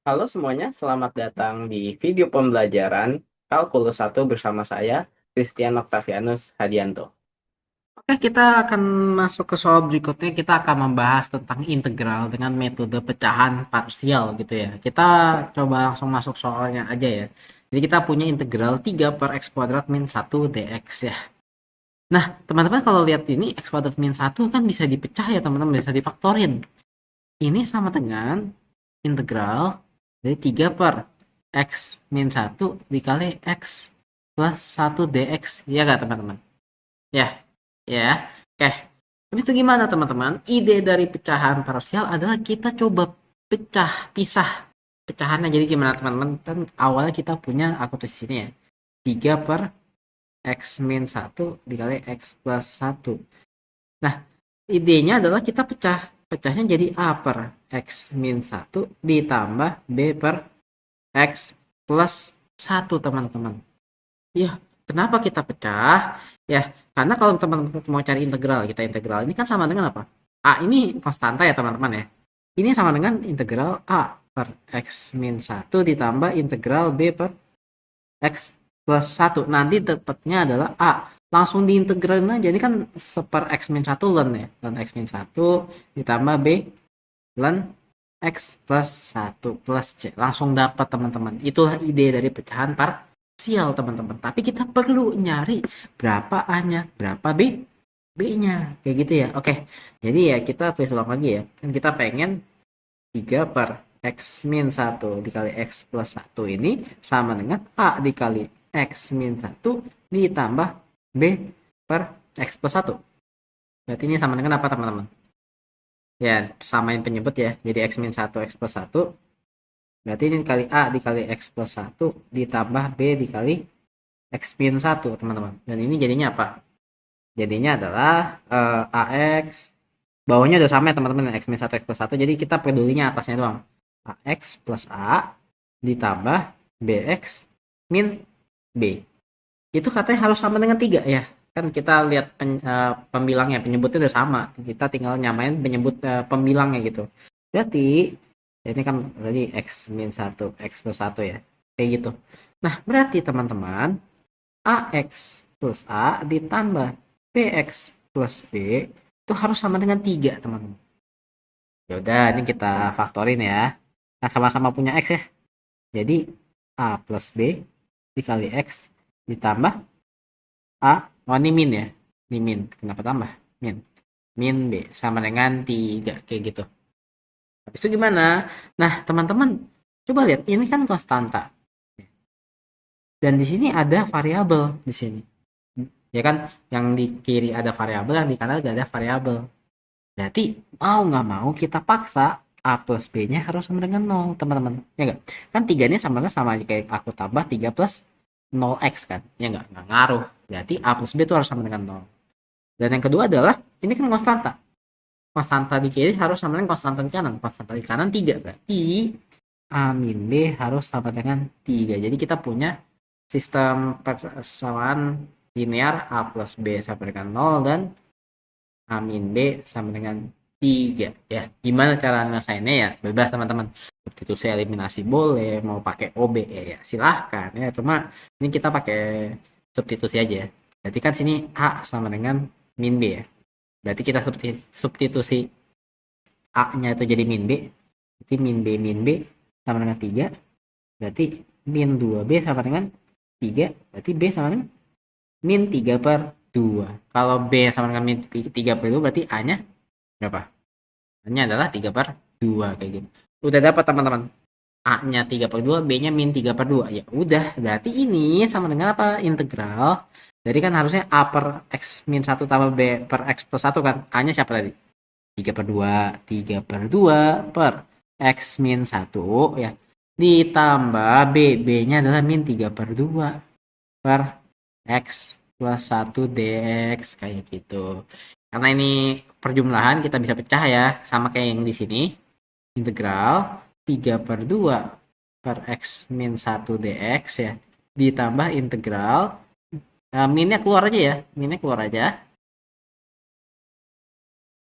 Halo semuanya, selamat datang di video pembelajaran Kalkulus 1 bersama saya, Christian Octavianus Hadianto. Oke, kita akan masuk ke soal berikutnya. Kita akan membahas tentang integral dengan metode pecahan parsial gitu ya. Kita coba langsung masuk soalnya aja ya. Jadi kita punya integral 3 per x kuadrat min 1 dx ya. Nah, teman-teman kalau lihat ini x kuadrat min 1 kan bisa dipecah ya teman-teman, bisa difaktorin. Ini sama dengan integral dari 3 per x min 1 dikali x plus 1 dx. Ya nggak teman-teman? Ya, ya. Oke. Tapi itu gimana teman-teman? Ide dari pecahan parsial adalah kita coba pisah pecahannya. Jadi gimana teman-teman? Kan awalnya kita punya aku tulis sini ya. 3 per x min 1 dikali x plus 1. Nah, idenya adalah kita pecah. Pecahnya jadi A per X min 1 ditambah B per X plus 1 teman-teman. Ya, kenapa kita pecah? Ya, karena kalau teman-teman mau cari integral, kita integral ini kan sama dengan apa? A ini konstanta ya teman-teman ya. Ini sama dengan integral A per X min 1 ditambah integral B per X plus 1. Nanti dapatnya adalah A. Langsung diintegralin aja. Ini kan seper X min 1 ln ya. Ln X min 1 ditambah B ln X plus 1 plus C. Langsung dapat teman-teman. Itulah ide dari pecahan parsial teman-teman. Tapi kita perlu nyari berapa A-nya, berapa B-nya. Kayak gitu ya. Oke. Jadi ya kita tulis ulang lagi ya. Kan kita pengen 3 per X min 1 dikali X plus 1 ini sama dengan A dikali X min 1 ditambah B per X plus 1. Berarti ini sama dengan apa teman-teman? Ya, samain penyebut ya. Jadi X min 1 X plus 1. Berarti ini dikali A dikali X plus 1 ditambah B dikali X min 1 teman-teman. Dan ini jadinya apa? Jadinya adalah AX. Bawahnya udah sama ya teman-teman. X min 1 X plus 1. Jadi kita pedulinya atasnya doang. AX plus A ditambah BX min B. Itu katanya harus sama dengan 3 ya. Kan kita lihat pembilangnya, penyebutnya udah sama. Kita tinggal nyamain penyebut pembilangnya gitu. Berarti ini kan tadi X min 1, X plus 1 ya. Kayak gitu. Nah, berarti teman-teman AX plus A ditambah BX plus B itu harus sama dengan 3 teman-teman. Ya udah, ini kita faktorin ya. Nah, sama-sama punya X ya. Jadi A plus B dikali X ditambah A. Oh, ini min ya. Ini min. Kenapa tambah? Min. Min B sama dengan 3. Kayak gitu. Habis itu gimana? Nah, teman-teman, coba lihat. Ini kan konstanta. Dan di sini ada variabel di sini. Ya kan? Yang di kiri ada variabel, yang di kanan gak ada variabel. Berarti mau nggak mau kita paksa A plus B-nya harus sama dengan 0, teman-teman. Ya nggak? Kan 3-nya sama aja kayak aku tambah 3 plus 0x kan. Ya nggak ngaruh. Berarti A plus B itu harus sama dengan 0. Dan yang kedua adalah, ini kan konstanta. Konstanta di kiri harus sama dengan konstanta di kanan. Konstanta di kanan 3. Berarti A min B harus sama dengan 3. Jadi kita punya sistem persamaan linear A plus B sama dengan 0 dan A min B sama dengan 3 ya. Gimana cara nyelesainnya ya? Bebas teman-teman. Substitusi eliminasi boleh, mau pakai OB ya, silahkan ya. Cuma ini kita pakai substitusi aja. Berarti kan sini A sama dengan min B ya. Berarti kita substitusi A-nya itu jadi min B. Berarti min B sama dengan 3. Berarti min 2B sama dengan 3. Berarti B sama dengan min 3 per 2. Kalau B sama dengan min 3 per 2 berarti A-nya berapa? A-nya adalah 3 per 2 kayak gitu. Udah dapat teman-teman. A-nya 3 per 2, B-nya min 3 per 2. Ya udah, berarti ini sama dengan apa? Integral. Jadi kan harusnya A per X min 1 tambah B per X plus 1 kan. A-nya siapa tadi? 3 per 2. 3 per 2 per X min 1 ya. Ditambah B. B-nya adalah min 3 per 2 per X plus 1 dx kayak gitu. Karena ini perjumlahan kita bisa pecah ya, sama kayak yang di sini. Integral 3 per 2 per X min 1 dx ya. Ditambah integral minnya keluar aja ya. Minnya keluar aja.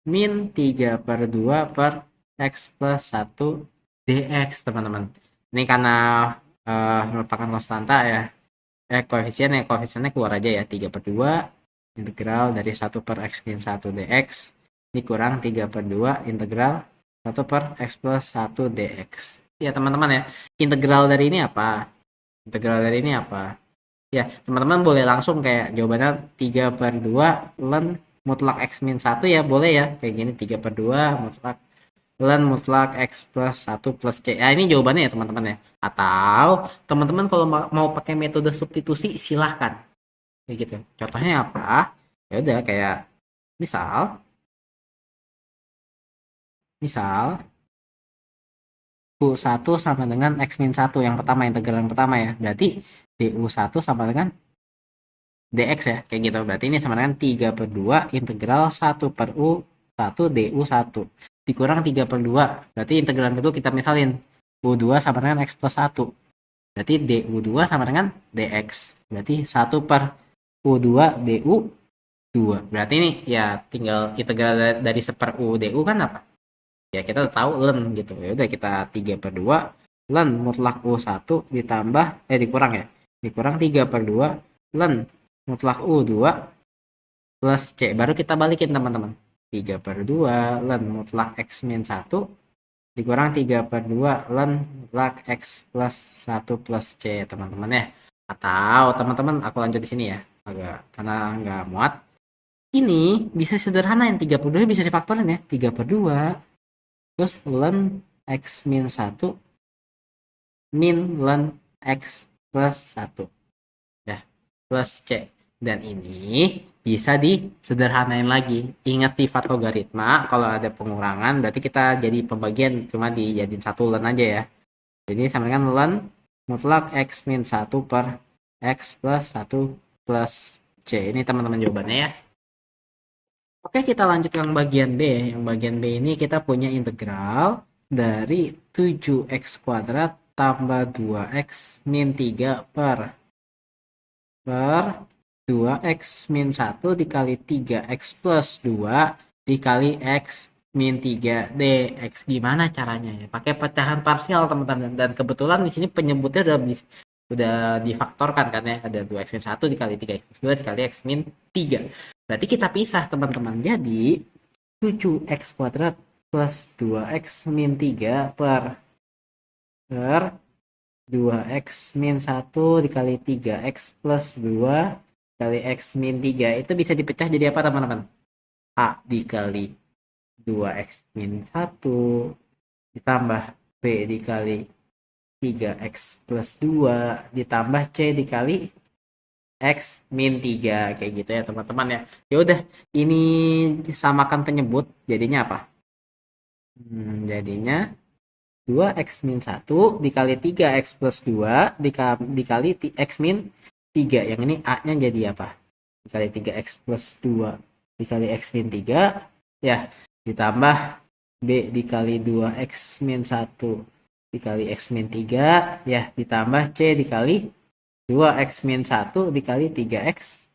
Min 3 per 2 per X plus 1 dx teman-teman. Ini karena merupakan konstanta ya. Koefisiennya keluar aja ya. 3/2 integral dari 1 per x min 1 dx dikurang 3/2 integral 1 per x plus 1 dx. Ya teman-teman ya, integral dari ini apa? Integral dari ini apa? Ya, teman-teman boleh langsung kayak jawabannya 3/2 ln mutlak x min 1 ya, boleh ya. Kayak gini 3/2 mutlak ln mutlak x plus 1 plus c. Ya, ini jawabannya ya teman-teman ya. Atau teman-teman kalau mau pakai metode substitusi silahkan. Kayak gitu. Contohnya apa? Ya udah kayak misal misal U1 sama dengan x min 1 yang pertama, integral yang pertama ya. Berarti du1 sama dengan dx ya, kayak gitu. Berarti ini sama dengan 3/2 integral 1 per U1 du1 dikurang 3/2. Berarti integral kedua kita misalin U2 sama dengan x plus 1. Berarti du2 sama dengan dx. Berarti 1 per U2 du2. Berarti ini ya tinggal integral dari 1 per U du kan apa? Ya kita tahu ln gitu. Ya udah kita 3/2 ln mutlak U1 ditambah dikurang ya. Dikurang 3/2 ln mutlak U2 plus C. Baru kita balikin teman-teman. 3/2 ln mutlak X min 1 dikurang 3/2 ln mutlak X plus 1 plus C teman-teman ya. Atau teman-teman aku lanjut di sini ya. Agak karena nggak muat. Ini bisa sederhana yang 32 bisa difaktorin ya. 3/2 terus ln X min 1 min ln X plus 1 ya plus C. Dan ini bisa disederhanain lagi. Ingat sifat logaritma, kalau ada pengurangan berarti kita jadi pembagian cuma dijadiin satu ln aja ya. Jadi sama dengan ln mutlak X min 1 per X plus 1 plus C. Ini teman-teman jawabannya ya. Oke, kita lanjut yang bagian B. Yang bagian B ini kita punya integral dari 7x kuadrat tambah 2x min 3 per 2x min 1 dikali 3x plus 2 dikali x min 3 dx. Gimana caranya ya? Pakai pecahan parsial teman-teman. Dan kebetulan di sini penyebutnya udah difaktorkan kan ya. Ada 2x min 1 dikali 3x plus 2 dikali x min 3. Berarti kita pisah teman-teman. Jadi 7x kuadrat plus 2x min 3 per 2x min 1 dikali 3x plus 2 kali x min 3 itu bisa dipecah jadi apa teman-teman? A dikali 2x min 1 ditambah B dikali 3x plus 2 ditambah C dikali x min 3 kayak gitu ya teman-teman ya. Ya udah, ini samakan penyebut jadinya apa? Jadinya 2x min 1 dikali 3x plus 2 dikali x min 3. Yang ini A-nya jadi apa? Dikali 3x plus 2 dikali x min 3 ya, ditambah B dikali 2x min 1 dikali x min 3 ya, ditambah C dikali 2x min 1 dikali 3x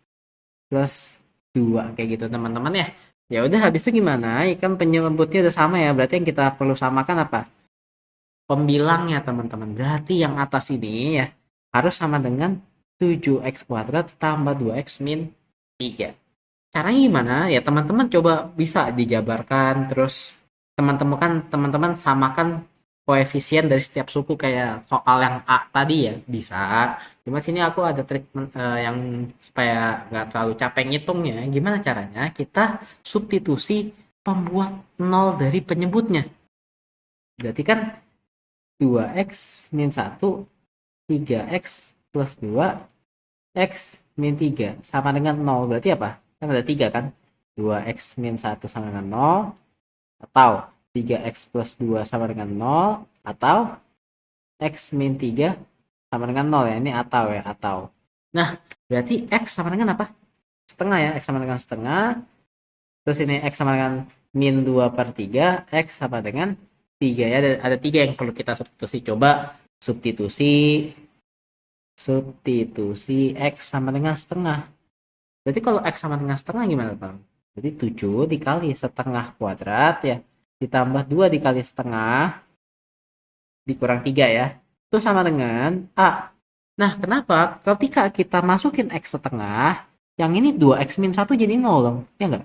plus 2 kayak gitu teman-teman ya. Ya udah, habis itu gimana? Kan penyebutnya udah sama ya. Berarti yang kita perlu samakan apa? Pembilangnya teman-teman. Berarti yang atas ini ya harus sama dengan 7x kuadrat tambah 2x min 3. Caranya gimana? Ya teman-teman coba bisa dijabarkan, terus teman-teman samakan koefisien dari setiap suku kayak soal yang A tadi ya, bisa. Cuma sini aku ada trik yang supaya nggak terlalu capek ngitungnya. Gimana caranya? Kita substitusi pembuat nol dari penyebutnya. Berarti kan 2x min 1 3x plus 2 x min 3 sama dengan 0. Berarti apa? Kan ada 3 kan? 2x min 1 sama dengan 0 atau 3x plus 2 sama dengan 0 atau x min 3 sama dengan 0 ya. Ini atau ya, atau. Nah, berarti x sama dengan apa? Setengah ya. X sama dengan setengah. Terus ini x sama dengan min 2 per 3. X sama dengan 3 ya. Ada 3 yang perlu kita substitusi. Coba substitusi x sama dengan setengah. Berarti kalau x sama dengan setengah gimana Bang? Jadi 7 dikali setengah kuadrat ya, ditambah 2 dikali setengah dikurang 3 ya. itu sama dengan A. Nah, kenapa? Ketika kita masukin X setengah, yang ini 2X min 1 jadi 0 dong. Ya nggak?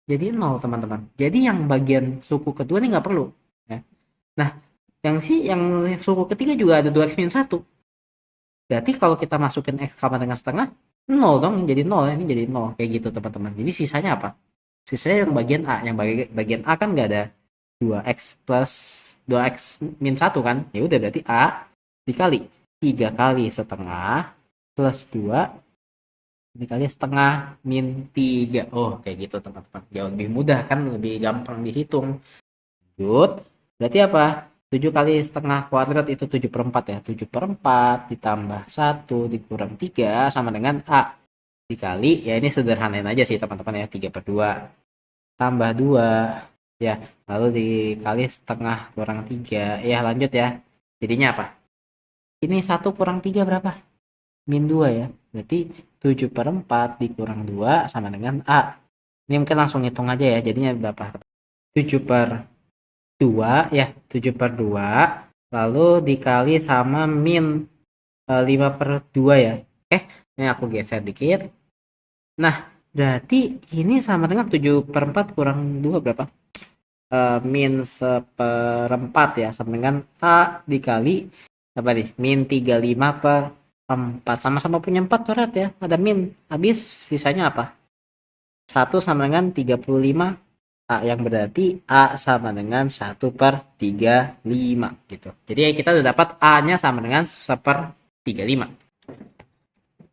Jadi 0, teman-teman. Jadi yang bagian suku kedua ini nggak perlu. Ya. Nah, yang suku ketiga juga ada 2X min 1. Berarti kalau kita masukin X sama dengan setengah, 0 dong. Ini jadi 0. Ini jadi 0. Kayak gitu, teman-teman. Jadi sisanya apa? Sisanya yang bagian A. Yang bagian A kan nggak ada 2X plus 2X min 1 kan. Ya udah berarti A dikali 3 kali setengah plus 2 dikali setengah min 3. Oh, kayak gitu teman-teman. Jauh lebih mudah kan, lebih gampang dihitung. Lanjut. Berarti apa? 7 kali setengah kuadrat itu 7 per 4 ya. 7 per 4 ditambah 1 dikurang 3 sama dengan A. Dikali, ya ini sederhanain aja sih teman-teman ya. 3 per 2 tambah 2. Ya, lalu dikali setengah kurang 3. Ya, lanjut ya. Jadinya apa? Ini 1 kurang 3 berapa? Min 2 ya. Berarti 7 per 4 dikurang 2 sama dengan A. Ini mungkin langsung hitung aja ya. Jadinya berapa? 7 per 2 ya. 7 per 2. Lalu dikali sama min 5 per 2 ya. Ini aku geser dikit. Nah, berarti ini sama dengan 7 per 4 kurang 2 berapa? Min seperempat ya. Sama dengan A dikali apa nih? Min 35 per 4. Sama-sama punya 4 coret ya. Ada min. Habis sisanya apa? 1 sama dengan 35 A, yang berarti A sama dengan 1 per 35 gitu. Jadi kita udah dapat A-nya sama dengan 1 per 35.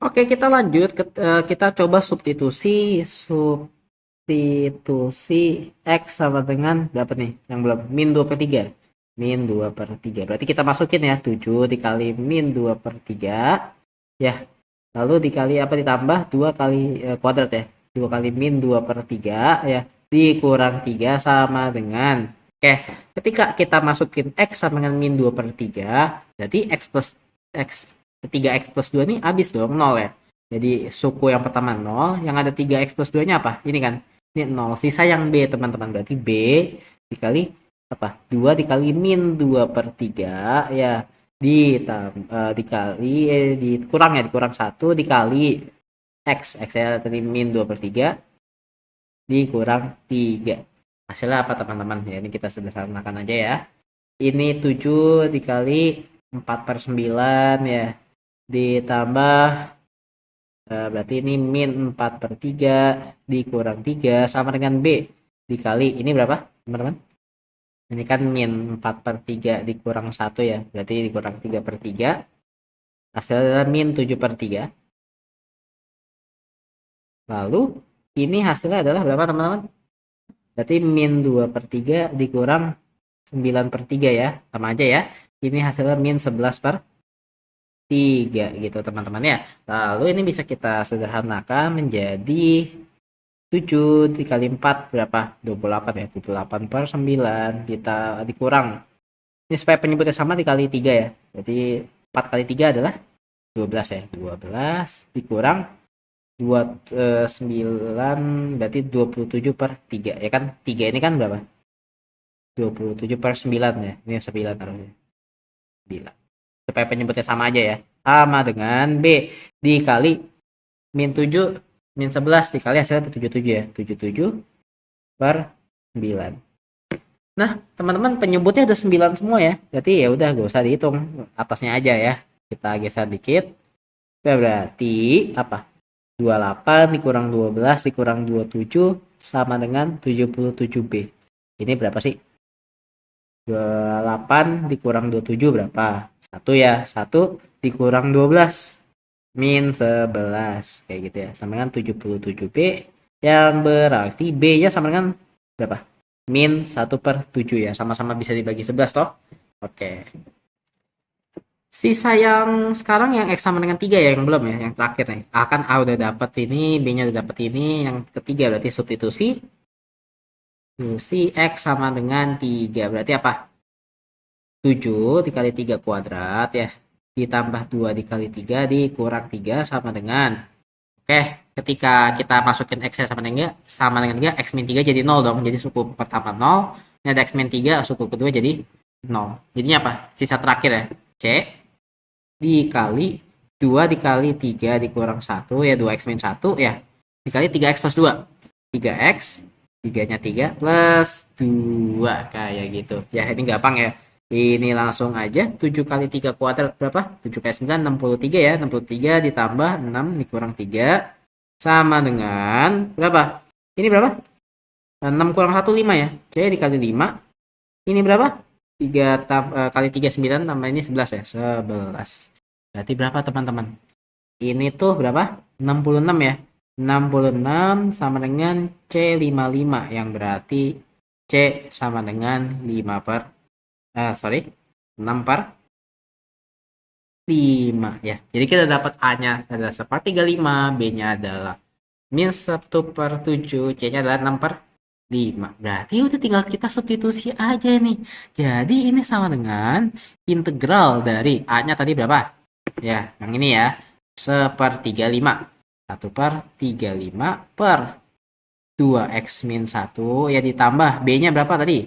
Oke, kita lanjut. Kita coba substitusi X sama dengan berapa nih? Yang belum. Min 2 per 3. Min 2 per 3. Berarti kita masukin ya. 7 dikali min 2 per 3. Ya. Lalu dikali apa, ditambah 2 kali kuadrat ya. 2 kali min 2 per 3 ya. Dikurang 3 sama dengan. Oke. Ketika kita masukin X sama dengan min 2 per 3. Berarti X plus X 3X plus 2 ini habis dong. 0 ya. Jadi suku yang pertama 0. Yang ada 3X plus 2 nya apa? Ini kan. Ini 0. Sisa yang B teman-teman. Berarti B dikali apa? 2 dikali min 2 per 3 ya. Dikurang 1 dikali X ya tadi min 2 per 3 dikurang 3. Hasilnya apa teman-teman? Ya, ini kita sederhanakan aja ya. Ini 7 dikali 4 per 9 ya. Ditambah berarti ini min 4 per 3 dikurang 3 sama dengan B dikali ini berapa teman-teman? Ini kan min 4 per 3 dikurang 1 ya. Berarti dikurang 3 per 3. Hasilnya adalah min 7 per 3. Lalu ini hasilnya adalah berapa teman-teman? Berarti min 2 per 3 dikurang 9 per 3 ya. Sama aja ya. Ini hasilnya min 11 per 3 gitu teman-teman ya. Lalu ini bisa kita sederhanakan menjadi 7 dikali 4 berapa? 28 ya. 28 per 9 kita dikurang. Ini supaya penyebutnya sama dikali 3 ya. Jadi 4 kali 3 adalah 12 ya. 12 dikurang 9 berarti 27 per 3 ya kan. 3 ini kan berapa? 27 per 9 ya. Ini 9 harusnya. 9. Supaya penyebutnya sama aja ya. Sama dengan B dikali min 7 min 11 dikali hasilnya 77 ya. 77 per 9. Nah, teman-teman penyebutnya ada 9 semua ya. Berarti ya udah gak usah dihitung, atasnya aja ya. Kita geser dikit. Berarti apa? 28 dikurang 12 dikurang 27 sama dengan 77B. Ini berapa sih? 28 dikurang 27 berapa? 1 ya. 1 dikurang 12 min 11 kayak gitu ya. Sama dengan 77B yang berarti B-nya sama dengan berapa? Min 1 per 7 ya. Sama-sama bisa dibagi 11 toh. Oke. Sisa yang sekarang yang X sama dengan 3 ya, yang belum ya, yang terakhir nih. A kan A udah dapet ini, B-nya udah dapet ini, yang ketiga berarti substitusi. X sama dengan 3, berarti apa? 7 dikali 3 kuadrat ya. Ditambah 2 dikali 3 dikurang 3 sama dengan. Oke, ketika kita masukin X sama dengan 3, X min 3 jadi 0 dong. Jadi suku pertama 0. Ini ada X min 3, suku kedua jadi 0. Jadinya apa? Sisa terakhir ya. C dikali 2 dikali 3 dikurang 1 ya 2x min 1 ya dikali 3x plus 2 3x 3 nya 3 plus 2 kayak gitu ya ini gampang ya ini langsung aja 7 kali 3 kuadrat berapa 7 kali 9 63 ya 63 ditambah 6 dikurang 3 sama dengan berapa ini berapa 6 kurang 1 5 ya C dikali 5 ini berapa 3 kali 3 9 tambah ini 11 ya 11 berarti berapa teman-teman ini tuh berapa 66 ya 66 sama dengan C55 yang berarti C sama dengan 5 per sorry 6 per 5 ya jadi kita dapat A nya adalah sepertiga 5 B nya adalah min 1 per 7 C nya adalah 6 per 5 berarti udah tinggal kita substitusi aja nih jadi ini sama dengan integral dari A nya tadi berapa ya yang ini ya sepertiga 5 1 per 35 per 2x min 1 ya ditambah B nya berapa tadi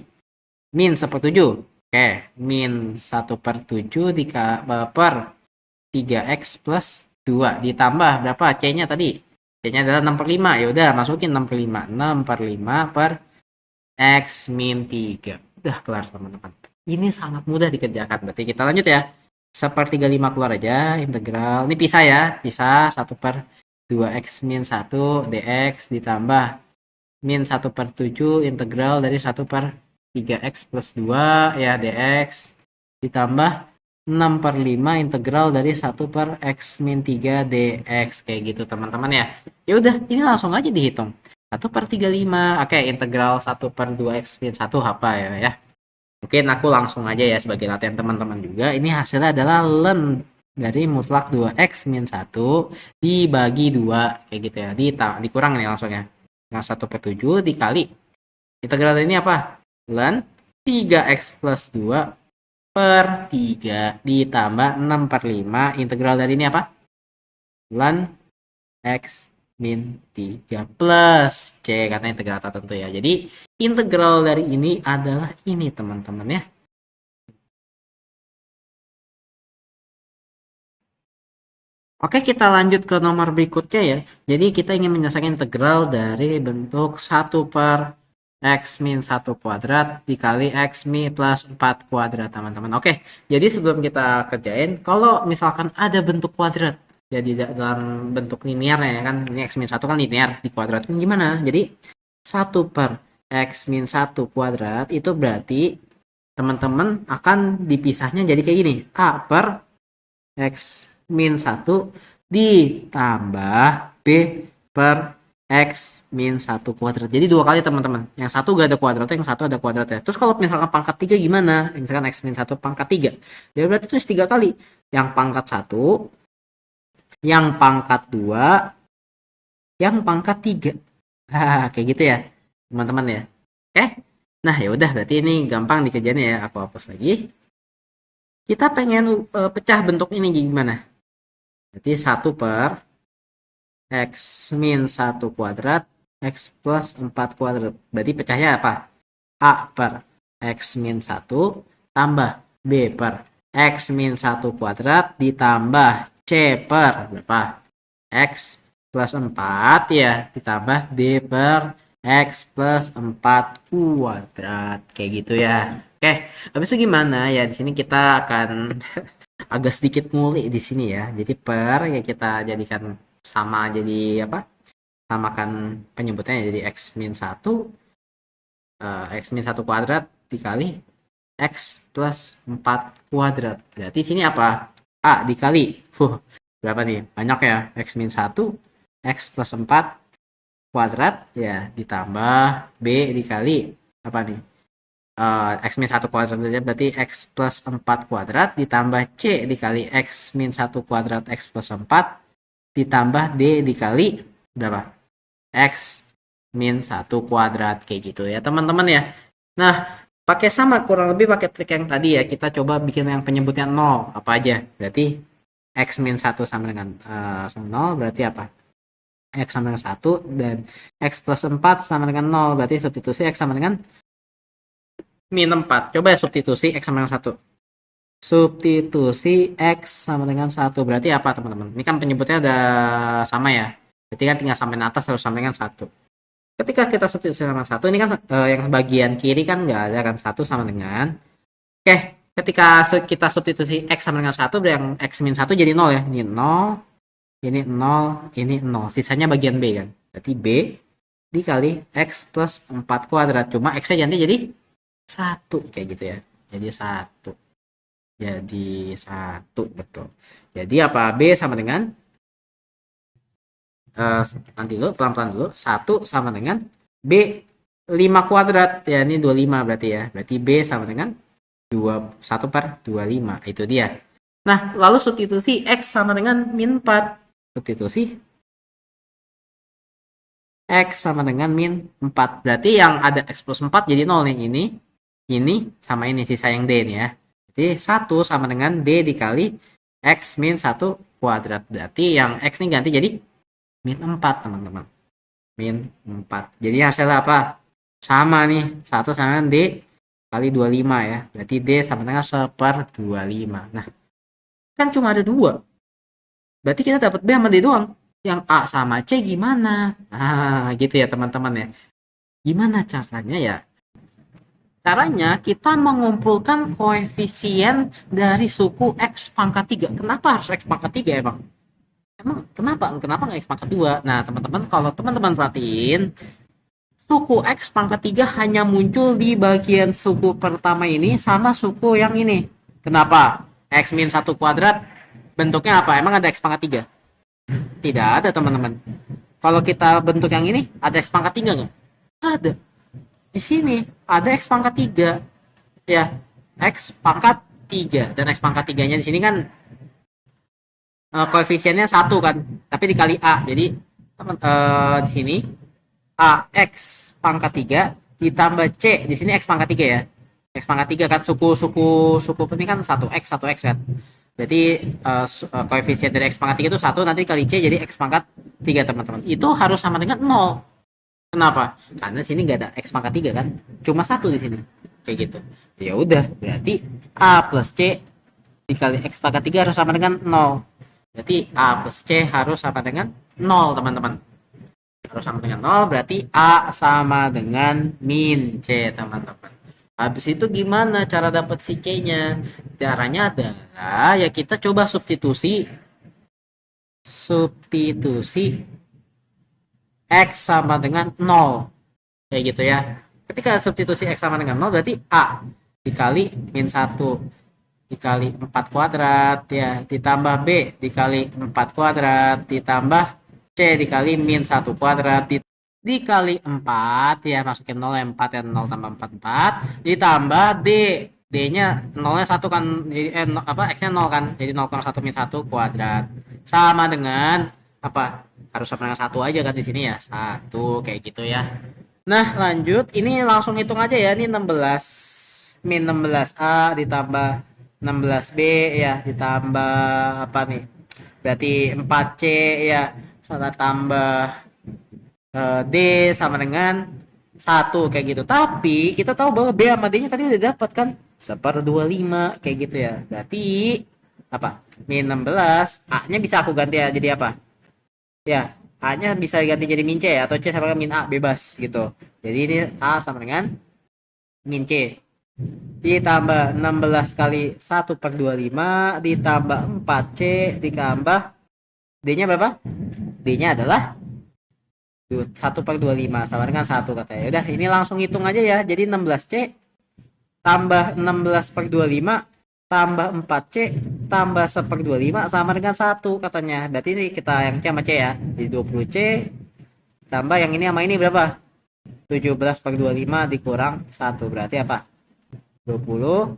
min 1/7 oke min 1 per 7 per 3x plus 2 ditambah berapa C nya tadi C nya adalah 6 per 5 ya udah masukin 6 per 5 6 per 5 per x min 3 udah kelar teman-teman ini sangat mudah dikerjakan berarti kita lanjut ya sepertiga 5 keluar aja integral ini pisah ya pisah 1 per 2x min 1 dx ditambah min 1 per 7 integral dari 1 per 3x plus 2 ya dx ditambah 6 per 5 integral dari 1 per x min 3 dx kayak gitu teman-teman ya ya udah ini langsung aja dihitung 1 per 35 oke integral 1 per 2x min 1 apa ya mungkin aku langsung aja ya sebagai latihan teman-teman juga ini hasilnya adalah ln dari mutlak 2x min 1 dibagi 2 kayak gitu ya dikurang nih langsung ya dengan 1 per 7 dikali integral ini apa ln 3x plus 2 per 3 ditambah 6 per 5 integral dari ini apa ln x min 3 plus C karena integral tertentu ya jadi integral dari ini adalah ini teman-teman ya oke kita lanjut ke nomor berikutnya ya jadi kita ingin menyelesaikan integral dari bentuk 1 per x min 1 kuadrat dikali x min plus 4 kuadrat teman-teman oke jadi sebelum kita kerjain kalau misalkan ada bentuk kuadrat jadi dalam bentuk linear ya kan ini x min 1 kan linear dikuadratin gimana jadi 1 per x min 1 kuadrat itu berarti teman-teman akan dipisahnya jadi kayak gini a per x min 1 ditambah b per x min 1 kuadrat jadi dua kali teman-teman yang satu gak ada kuadratnya yang satu ada kuadratnya terus kalau misalkan pangkat 3 gimana misalkan x min 1 pangkat 3 jadi berarti terus 3 kali yang pangkat 1 yang pangkat 2 yang pangkat 3 kayak gitu ya teman-teman ya oke nah ya udah berarti ini gampang dikerjain ya aku hapus lagi kita pengen pecah bentuk ini gimana berarti 1 per x min 1 kuadrat x plus 4 kuadrat berarti pecahnya apa a per x min 1 tambah b per x min 1 kuadrat ditambah C per berapa? X plus 4 ya ditambah D per X plus 4 kuadrat kayak gitu ya. Oke, habis itu gimana ya di sini kita akan agak sedikit ngulik di sini ya. Jadi per ya kita jadikan sama jadi apa? Samakan penyebutannya jadi X min 1 X min 1 kuadrat dikali X plus 4 kuadrat. Berarti sini apa? A dikali berapa nih banyak ya x min 1 x plus 4 kuadrat ya ditambah b dikali apa nih x min 1 kuadrat berarti x plus 4 kuadrat ditambah c dikali x min 1 kuadrat x plus 4 ditambah d dikali berapa x min 1 kuadrat kayak gitu ya teman-teman ya nah pakai sama kurang lebih pakai trik yang tadi ya kita coba bikin yang penyebutnya 0 apa aja berarti x min 1 sama dengan 0 berarti apa x sama dengan 1 dan x plus 4 sama dengan 0 berarti substitusi x sama dengan min 4 coba ya substitusi x sama dengan 1 substitusi X sama dengan 1. Berarti apa teman-teman? Ini kan penyebutnya udah sama ya. Berarti kan tinggal sampai atas harus sampai dengan 1. Ketika kita substitusi sama 1, ini kan yang bagian kiri kan nggak ada kan, 1 sama dengan. Oke, ketika kita substitusi X sama dengan 1, berarti yang X min 1 jadi 0 ya. Ini 0, ini 0, ini 0. Sisanya bagian B kan. Berarti B dikali X plus 4 kuadrat. Cuma X-nya ganti jadi 1. Kayak gitu ya. Jadi 1. Jadi 1, betul. Jadi apa? B sama dengan nanti dulu, pelan-pelan dulu. 1 sama dengan B 5 kuadrat. Ya, ini 25 berarti ya. Berarti B sama dengan 1/25. Itu dia. Nah, lalu substitusi X sama dengan min 4. Substitusi X sama dengan min 4. Berarti yang ada X plus 4 jadi 0 nih. Ini, sama ini. Sisa yang D nih ya. Jadi 1 sama dengan D dikali X min 1 kuadrat. Berarti yang X ini ganti jadi min 4 teman-teman. Min 4. Jadi hasilnya apa? Sama nih. 1 sama dengan D kali 25 ya. Berarti D sama dengan 1/25. Nah, kan cuma ada 2. Berarti kita dapat B sama D doang. Yang A sama C gimana? Gitu ya teman-teman ya. Gimana caranya ya? Caranya kita mengumpulkan koefisien dari suku X pangkat 3. Kenapa harus X pangkat 3 emang? Emang kenapa nggak X pangkat 2? Nah, teman-teman, kalau teman-teman perhatiin, suku X pangkat 3 hanya muncul di bagian suku pertama ini sama suku yang ini. Kenapa? X min 1 kuadrat bentuknya apa? Emang ada X pangkat 3? Tidak ada, teman-teman. Kalau kita bentuk yang ini, ada X pangkat 3 nggak? Ada. Di sini ada X pangkat 3. Ya, X pangkat 3. Dan X pangkat 3-nya di sini kan koefisiennya 1 kan, tapi dikali A. Jadi di sini AX pangkat 3 ditambah C. Di sini X pangkat 3 ya. X pangkat 3 kan suku ini kan 1X kan. Berarti koefisien dari X pangkat 3 itu 1, nanti kali C jadi X pangkat 3 teman-teman. Itu harus sama dengan 0. Kenapa? Karena di sini nggak ada X pangkat 3 kan. Cuma 1 di sini. Kayak gitu. Ya udah, berarti A plus C dikali X pangkat 3 harus sama dengan 0. Berarti A plus C harus sama dengan 0 teman-teman. Harus sama dengan 0, berarti A sama dengan min C teman-teman. Habis itu gimana cara dapat si C-nya? Caranya adalah ya kita coba substitusi X sama dengan 0. Kayak gitu ya. Ketika substitusi X sama dengan 0 berarti A dikali min 1 dikali 4 kuadrat ya, ditambah B dikali 4 kuadrat ditambah C dikali min 1 kuadrat dikali 4 ya, masukin 0 ya, 4 ya, 0 tambah 4 4 ditambah D nya 0 nya 1 kan, jadi X nya 0 kan, jadi 0,1 min 1 kuadrat sama dengan apa, harus sama dengan 1 aja kan di sini ya, 1 kayak gitu ya. Nah lanjut, ini langsung hitung aja ya, ini 16 min 16A ditambah 16B ya, ditambah apa nih, berarti 4C ya, sama tambah D sama dengan 1 kayak gitu. Tapi kita tahu bahwa B sama D nya tadi udah dapat kan, 1/25 kayak gitu ya. Berarti apa, min 16 A nya bisa aku ganti ya jadi apa ya, A nya bisa ganti jadi min C ya, atau C sama dengan min A, bebas gitu. Jadi ini A sama dengan min C ditambah 16 kali 1/25 ditambah 4C ditambah D nya berapa? D nya adalah 1/25 sama dengan 1 katanya. Udah, ini langsung hitung aja ya. Jadi 16C tambah 16/25 tambah 4C tambah 1/25 sama dengan 1 katanya. Berarti ini kita yang C sama C ya. Jadi 20C tambah yang ini sama ini berapa? 17/25 dikurang 1 berarti apa? 20.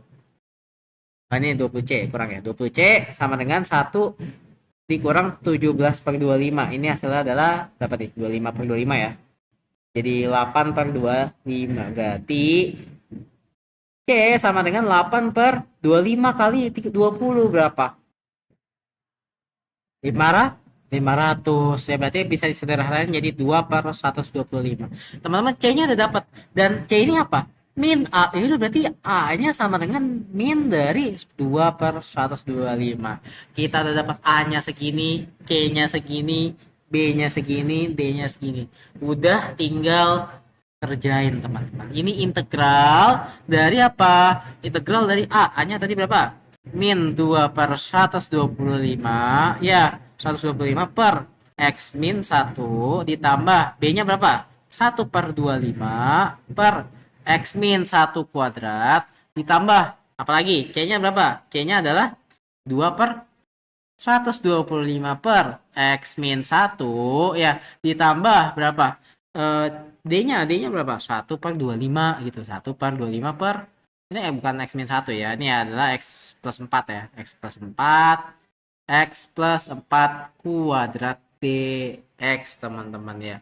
Nah, ini 20C kurang ya. 20C sama dengan 1 dikurang 17/25. Ini hasilnya adalah berapa nih? 25/25 ya. Jadi 8/25. Berarti C sama dengan 8/25 kali 20 berapa? 500 ya, berarti bisa disederhanakan jadi 2/125. Teman-teman, C-nya udah dapat. Dan C ini apa? min A itu berarti A-nya sama dengan min dari 2 per 125. Kita udah dapat A-nya segini, C-nya segini, B-nya segini, D-nya segini. Udah tinggal kerjain teman-teman. Ini integral dari apa? Integral dari A. A-nya tadi berapa? Min 2 per 125. Ya, 125 per X min 1 ditambah B-nya berapa? 1/25 per X min 1 kuadrat ditambah apalagi C-nya berapa? C-nya adalah 2 per 125 per X min 1 ya ditambah berapa? Eh, D-nya berapa? 1/25 gitu. 1/25 per ini bukan X min 1 ya. Ini adalah X plus 4 ya. X plus 4 X plus 4 kuadrat DX teman-teman ya.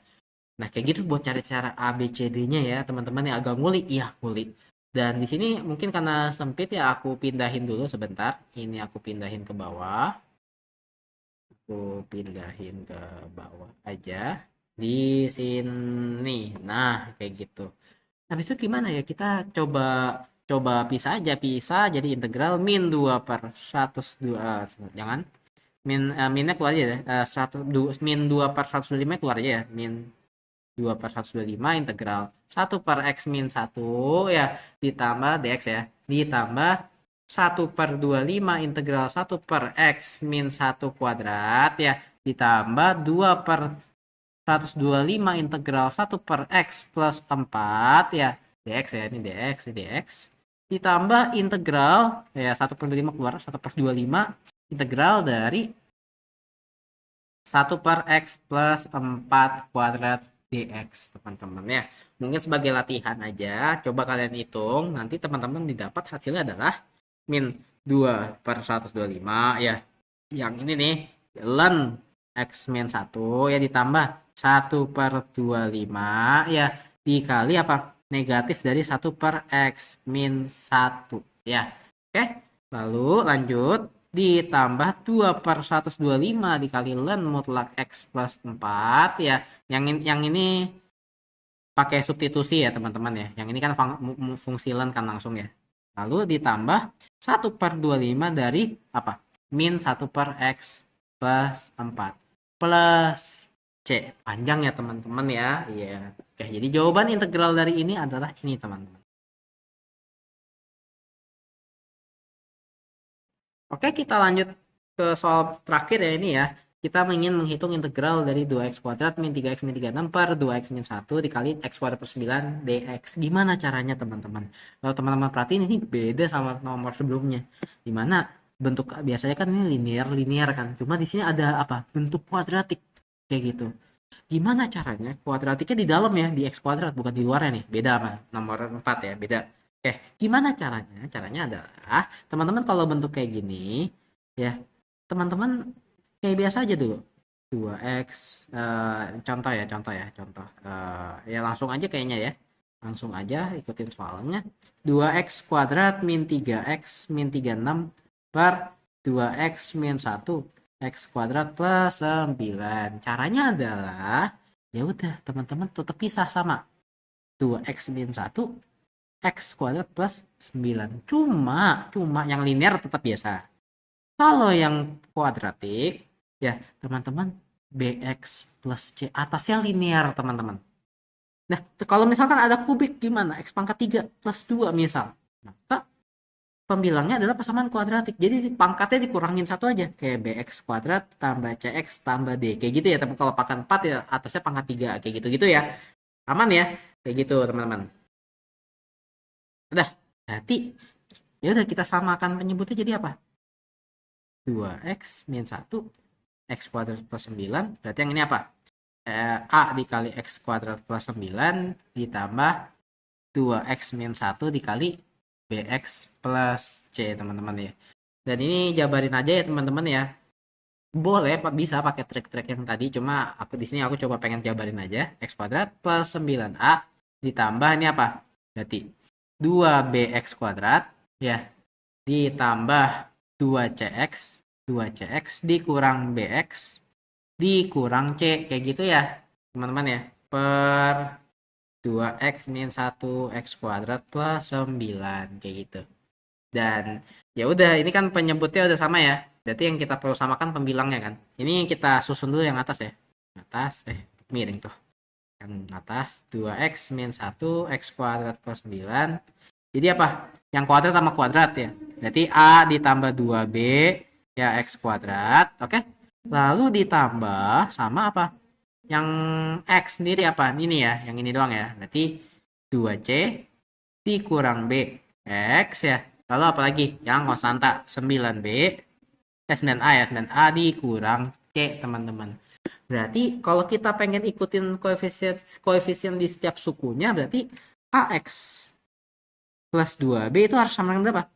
Nah, kayak gitu buat cari cara A, B, C, D-nya ya, teman-teman yang agak ngulik. Iya, ngulik. Dan di sini mungkin karena sempit ya, aku pindahin dulu sebentar. Ini aku pindahin ke bawah. Aku pindahin ke bawah aja. Di sini. Nah, kayak gitu. Habis itu gimana ya? Kita coba coba pisah aja. Pisah jadi integral min 2 per 102. Jangan. Minnya keluar aja deh. 100, min 2 per 125 keluar aja ya. Min 2 per 125 integral 1 per X min 1 ya ditambah dx ya ditambah 1/25 integral 1 per X min 1 kuadrat ya ditambah 2 per 125 integral 1 per X plus 4 ya dx ya ini dx ditambah integral ya 1/25 keluar 1/25 integral dari 1 per X plus 4 kuadrat dx teman-teman ya. Mungkin sebagai latihan aja, coba kalian hitung, nanti teman-teman didapat hasilnya adalah min 2 per 125 ya. Yang ini nih, ln X min 1 ya ditambah 1/25 ya dikali apa? Negatif dari 1 per X min 1 ya. Oke, lalu lanjut ditambah 2 per 125 dikali ln mutlak X plus 4 ya. Yang ini pakai substitusi ya teman-teman ya. Yang ini kan fungsi ln kan langsung ya. Lalu ditambah 1/25 dari apa? Min 1 per X plus 4 plus C. Panjang ya teman-teman ya. Iya. Oke, jadi jawaban integral dari ini adalah ini teman-teman. Oke, kita lanjut ke soal terakhir ya ini ya. Kita ingin menghitung integral dari 2x kuadrat min 3x min 36 per 2x min 1 dikali x kuadrat per 9 dx. Gimana caranya teman-teman? Kalau teman-teman perhatiin ini beda sama nomor sebelumnya. Dimana bentuk biasanya kan ini linear kan. Cuma di sini ada apa? Bentuk kuadratik kayak gitu. Gimana caranya? Kuadratiknya di dalam ya, di x kuadrat bukan di luarnya nih. Beda sama nomor 4 ya, beda. Oke, gimana caranya? Caranya adalah teman-teman kalau bentuk kayak gini ya, teman-teman kayak biasa aja dulu. 2x contoh ya, contoh. Ya langsung aja kayaknya ya. Langsung aja ikutin soalnya. 2x kuadrat min 3x min 36 per 2x min 1 x kuadrat plus 9. Caranya adalah ya udah teman-teman tetap pisah sama 2x min 1 x kuadrat plus 9. Cuma yang linear tetap biasa. Kalau yang kuadratik ya teman-teman bx plus c atasnya linear teman-teman. Nah, kalau misalkan ada kubik gimana? X pangkat 3 plus 2 misal. Maka pembilangnya adalah persamaan kuadratik. Jadi pangkatnya dikurangin satu aja. Kayak bx kuadrat tambah cx tambah d. Kayak gitu ya. Tapi kalau pangkat 4 ya atasnya pangkat 3. Kayak gitu-gitu ya. Aman ya? Kayak gitu teman-teman. Udah. Berarti ya udah kita samakan penyebutnya jadi apa? 2x min 1 x kuadrat plus 9. Berarti yang ini apa? A dikali x kuadrat plus 9 ditambah 2x min 1 dikali bx plus c teman-teman ya. Dan ini jabarin aja ya teman-teman ya. Boleh bisa pakai trik-trik yang tadi, cuma aku di sini aku coba pengen jabarin aja. X kuadrat plus 9a ditambah ini apa? Berarti 2bx kuadrat ya ditambah 2cx 2cx dikurang bx dikurang c kayak gitu ya teman-teman ya per 2x min 1 x kuadrat plus 9 kayak gitu. Dan ya udah, ini kan penyebutnya udah sama ya. Berarti yang kita perlu samakan pembilangnya kan. Ini kita susun dulu yang atas ya. Atas miring tuh. Yang atas 2x min 1 x kuadrat plus 9. Jadi apa? Yang kuadrat sama kuadrat ya. Berarti A ditambah 2B ya x kuadrat, oke? Lalu ditambah sama apa? Yang x sendiri apa? Ini ya, yang ini doang ya. Berarti 2C dikurang B x ya. Lalu apa lagi? Yang konstanta 9B 9A ya, 9A dikurang C, teman-teman. Berarti kalau kita pengen ikutin koefisien di setiap sukunya, berarti AX plus 2B itu harus sama dengan berapa?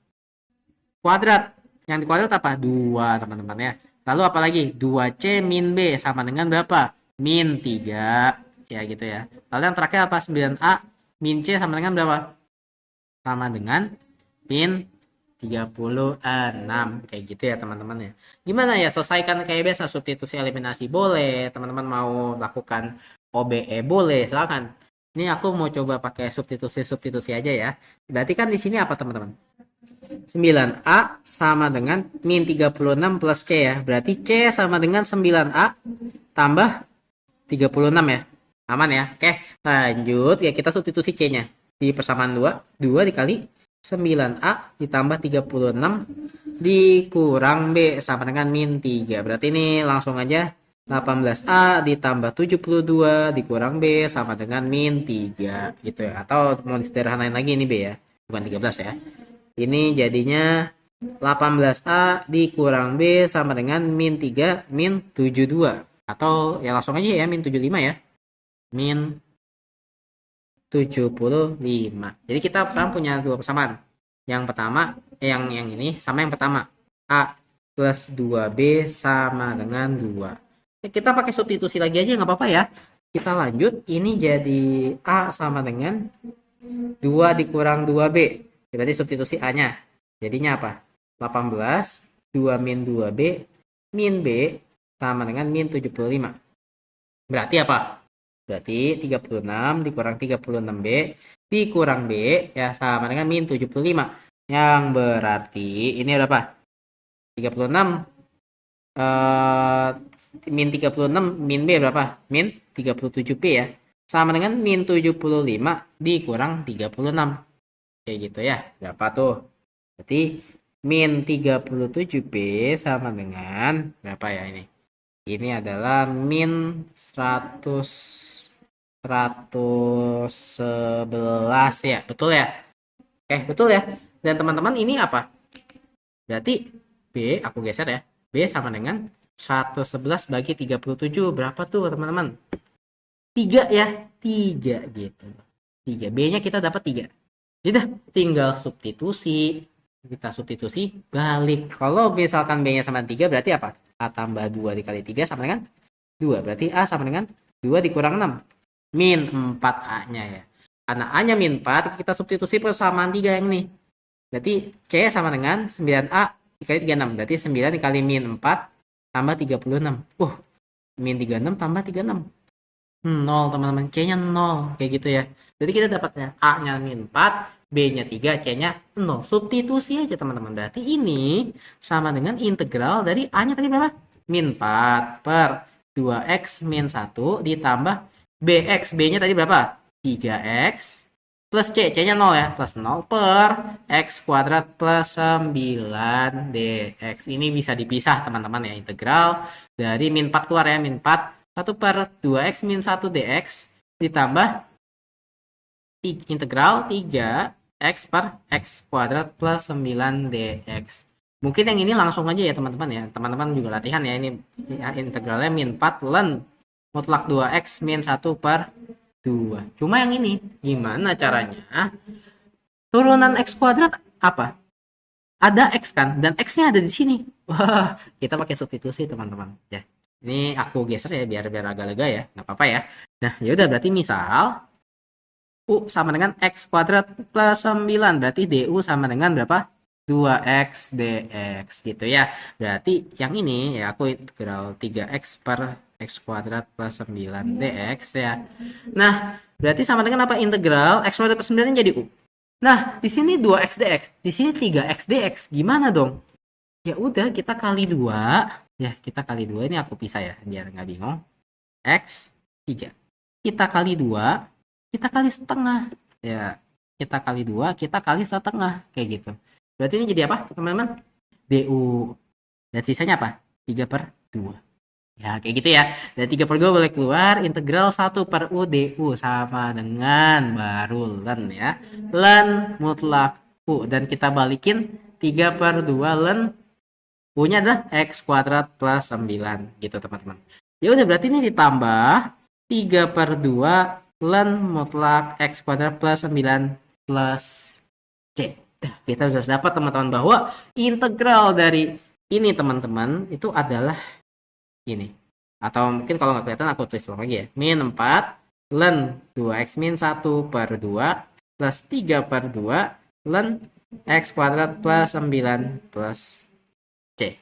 Kuadrat. Yang di kuadrat apa? 2, teman-teman ya. Lalu apa lagi? 2C min B sama dengan berapa? Min 3. Ya gitu ya. Lalu yang terakhir apa? 9A min C sama dengan berapa? Sama dengan min 36. Kayak gitu ya teman-teman ya. Gimana ya? Selesaikan kayak biasa. Substitusi eliminasi boleh. Teman-teman mau lakukan OBE boleh. Silakan. Ini aku mau coba pakai substitusi aja ya. Berarti kan di sini apa teman-teman? 9A sama dengan min 36 plus C ya. Berarti C sama dengan 9A tambah 36 ya. Aman ya. Oke, lanjut ya, kita substitusi C-nya. Di persamaan 2, 2 dikali 9A ditambah 36 dikurang B sama dengan min 3. Berarti ini langsung aja 18A ditambah 72 dikurang B sama dengan min 3 gitu ya. Atau mau disederhanain lagi ini B ya. Bukan 13 ya. Ini jadinya 18A dikurang B sama dengan min 3 min 72. Atau ya langsung aja ya min 75 ya. Min 75. Jadi kita sekarang punya dua persamaan. Yang pertama, yang ini sama yang pertama. A plus 2B sama dengan 2. Kita pakai substitusi lagi aja nggak apa-apa ya. Kita lanjut, ini jadi A sama dengan 2 dikurang 2B. Berarti substitusi A-nya. Jadinya apa? 18, 2 min 2B, min B sama dengan min 75. Berarti apa? Berarti 36 dikurang 36B dikurang B ya sama dengan min 75. Yang berarti ini berapa? 36 min 36 min B berapa? Min 37B ya. Sama dengan min 75 dikurang 36. Kayak gitu ya. Berapa tuh? Berarti min 37B sama dengan berapa ya ini? Ini adalah min 111 ya. Betul ya? Oke, betul ya. Dan teman-teman ini apa? Berarti B, aku geser ya. B sama dengan 111 bagi 37. Berapa tuh teman-teman? 3 ya. 3 gitu. 3. B-nya kita dapat 3. Jadi tinggal substitusi. Kita substitusi balik. Kalau misalkan B-nya sama 3 berarti apa? A tambah 2 dikali 3 sama dengan 2. Berarti A sama dengan 2 dikurang 6. Min 4A-nya ya. Karena A-nya min 4, kita substitusi persamaan 3 yang ini. Berarti C sama dengan 9A dikali 36. Berarti 9 dikali min 4 tambah 36. Min 36 tambah 36. 0 teman-teman, C-nya 0 kayak gitu ya. Jadi kita dapatnya A-nya min 4, B-nya 3, C-nya 0. Substitusi aja teman-teman. Berarti ini sama dengan integral dari A-nya tadi berapa? Min 4 per 2x min 1 ditambah BX. B-nya tadi berapa? 3x plus C. C-nya 0 ya. Plus 0 per x kuadrat plus 9 dx. Ini bisa dipisah teman-teman ya. Integral dari min 4 keluar ya. Min 4 1 per 2x min 1 dx ditambah integral 3x per x kuadrat plus 9 dx. Mungkin yang ini langsung aja ya teman-teman ya. Teman-teman juga latihan ya. Ini integralnya min 4 ln mutlak 2x min 1 per 2. Cuma yang ini gimana caranya? Turunan x kuadrat apa? Ada x kan? Dan x-nya ada di sini. Wah, kita pakai substitusi teman-teman ya. Ini aku geser ya biar agak lega ya, nggak apa-apa ya. Nah, ya udah berarti misal U sama dengan x kuadrat plus 9, berarti DU sama dengan berapa? 2x dx gitu ya. Berarti yang ini ya aku integral 3x per X kuadrat plus 9 dx ya. Nah, berarti sama dengan apa? Integral X kuadrat plus 9 jadi U. Nah, di sini 2x dx, di sini 3x dx. Gimana dong? Ya udah, kita kali 2. Ya, kita kali 2. Ini aku pisah ya, biar nggak bingung. X 3. Kita kali 2, kita kali setengah. Ya, kita kali 2, kita kali setengah. Kayak gitu. Berarti ini jadi apa, teman-teman? DU. Dan sisanya apa? 3/2. Ya, kayak gitu ya. Dan 3/2 boleh keluar. Integral 1/U DU sama dengan baru len ya. Len mutlak U. Dan kita balikin 3/2 len U-nya adalah X kuadrat plus 9. Gitu, teman-teman. Ya udah, berarti ini ditambah 3/2 len mutlak X kuadrat plus 9 plus C. Kita sudah dapat, teman-teman, bahwa integral dari ini, teman-teman, itu adalah ini. Atau mungkin kalau nggak kelihatan aku tulis ulang lagi ya. Min 4 len 2x min 1/2 plus 3/2 len X kuadrat plus 9 plus C.